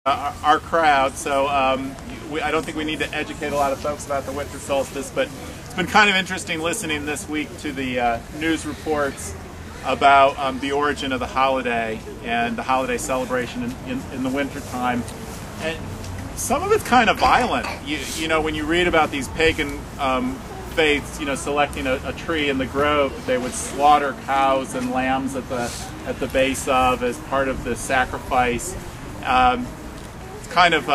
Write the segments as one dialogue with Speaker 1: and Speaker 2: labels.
Speaker 1: our crowd, so I don't think we need to educate a lot of folks about the winter solstice, but it's been kind of interesting listening this week to the news reports about the origin of the holiday and the holiday celebration in the winter time. And some of it's kind of violent. You know, when you read about these pagan faiths, you know, selecting a tree in the grove that they would slaughter cows and lambs at the base of as part of the sacrifice. It's kind of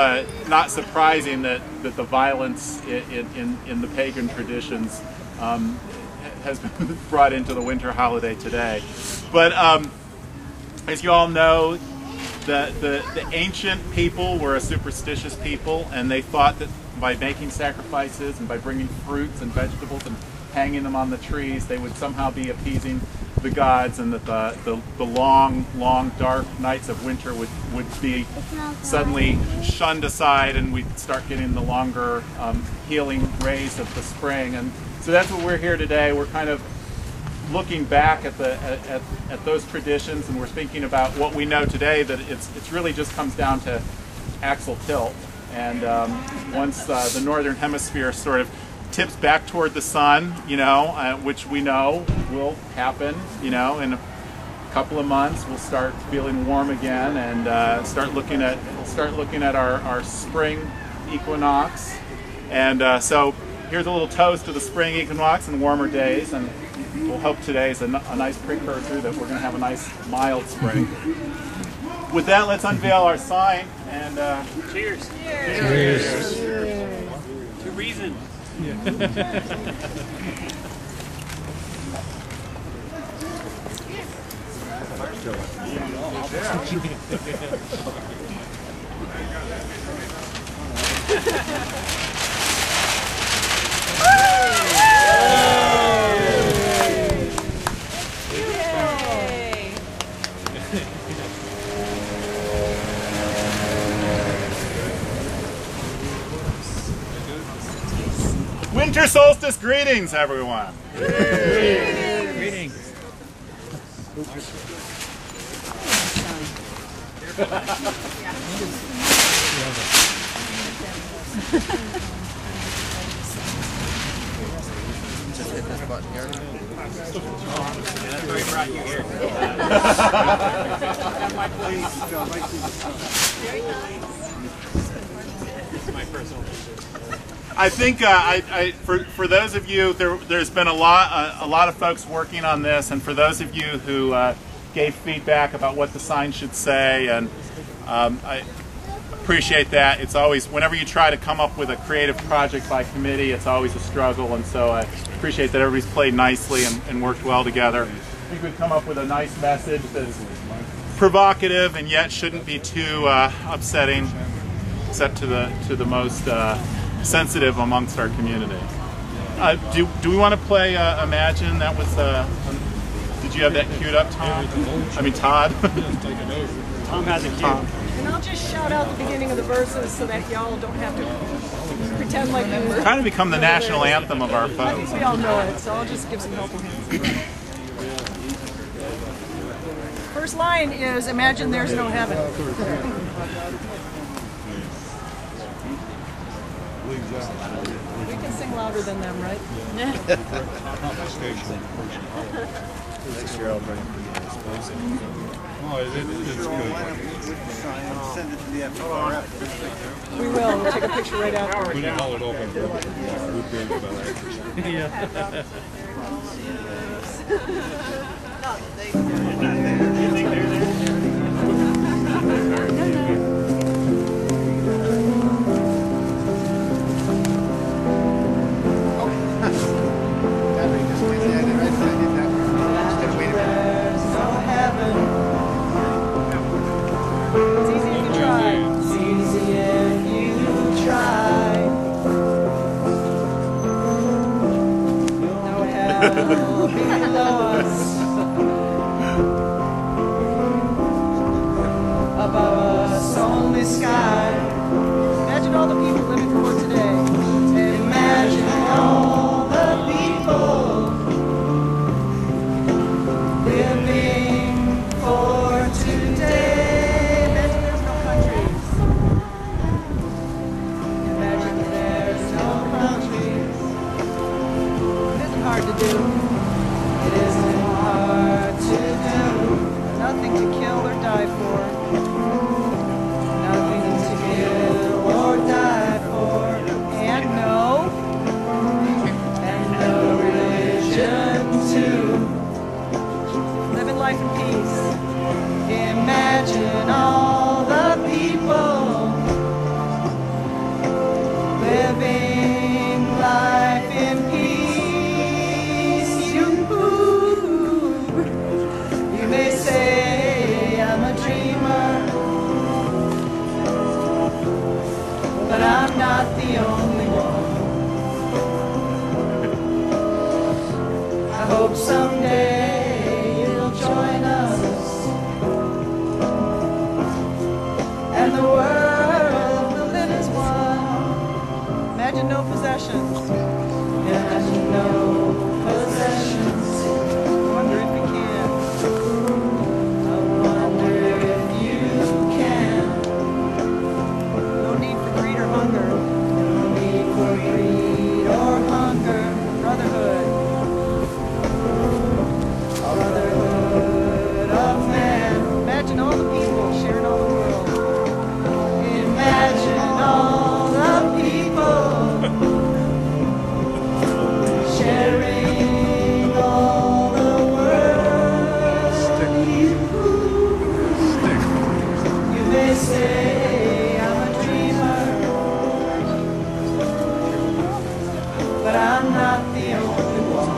Speaker 1: not surprising that the violence in the pagan traditions has been brought into the winter holiday today. But as you all know, the ancient people were a superstitious people, and they thought that by making sacrifices and by bringing fruits and vegetables and hanging them on the trees, they would somehow be appeasing the gods, and that the long dark nights of winter would be suddenly shunned aside, and we'd start getting the longer healing rays of the spring. And so that's what we're here today. We're kind of looking back at those traditions, and we're thinking about what we know today, that it's really just comes down to axial tilt. And once the northern hemisphere sort of tips back toward the sun, you know, which we know will happen, you know, in a couple of months, we'll start feeling warm again, and start looking at our spring equinox. And so here's a little toast to the spring equinox and warmer days, and we'll hope today is a nice precursor that we're going to have a nice mild spring. With that, let's unveil our sign and
Speaker 2: cheers.
Speaker 1: Cheers.
Speaker 2: Cheers. To reason.
Speaker 1: Winter solstice greetings, everyone.
Speaker 2: Greetings.
Speaker 3: Just hit this button here.
Speaker 2: That's why we brought you here.
Speaker 4: Very nice.
Speaker 2: This is my personal picture.
Speaker 1: I think for those of you, there's been a lot of folks working on this, and for those of you who gave feedback about what the sign should say, and I appreciate that. It's always, whenever you try to come up with a creative project by committee, it's always a struggle, and so I appreciate that everybody's played nicely and worked well together. I think we've come up with a nice message that's provocative and yet shouldn't be too upsetting, except to the most sensitive amongst our community. Do we want to play Imagine? That was, did you have that queued up, Tom? I mean, Todd?
Speaker 2: Tom has a cue.
Speaker 4: And I'll just shout out the beginning of the verses so that y'all don't have to pretend like we were.
Speaker 1: Kind of become the national anthem of our
Speaker 4: I think
Speaker 1: folks.
Speaker 4: we all know it, so I'll just give some helpful hints. First line is, imagine there's no heaven. We can sing louder than them, right?
Speaker 3: 6-year-old right?
Speaker 5: Oh, it's good.
Speaker 3: Send it to the FRF.
Speaker 4: We will. We'll take a picture right after.
Speaker 5: We didn't haul it open.
Speaker 2: Yeah.
Speaker 4: It's easy if you try. It's easy if you try. No hell below us. Above us, only sky. Imagine all the people living for today. Imagine all the people living for today. Imagine there's no countries. not the only one. I hope someday you'll join us, and the world will live as one. Imagine no possessions. Imagine no possessions. I wonder if we can. I wonder if you can. No need for greed or hunger. No need for greed or hunger. Brotherhood. Brotherhood of man. Imagine all the people sharing all the world. Imagine all the people sharing all the world. You may say I'm a dreamer, but I'm not the only one.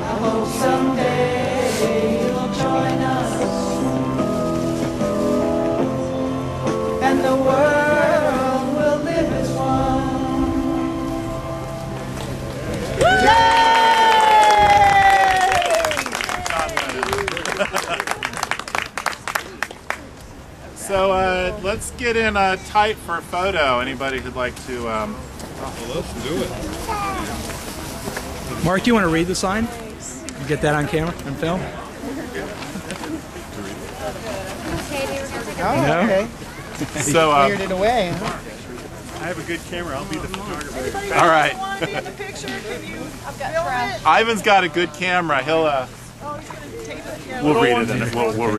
Speaker 4: I hope someday you'll join us, and the world will live as one.
Speaker 1: So let's get in tight for a photo. Anybody who'd like to?
Speaker 5: Well, let's do it.
Speaker 6: Mark, do you want to read the sign? You get that on camera and film? No?
Speaker 3: Okay.
Speaker 1: So
Speaker 3: Cleared it away, huh?
Speaker 2: I have a good camera. I'll be the photographer.
Speaker 1: all right.
Speaker 4: Want to be in the picture? Can you film it?
Speaker 1: Ivan's got a good camera. He'll
Speaker 4: Oh, he's going to tape it. Yeah,
Speaker 1: we'll read it in it. We'll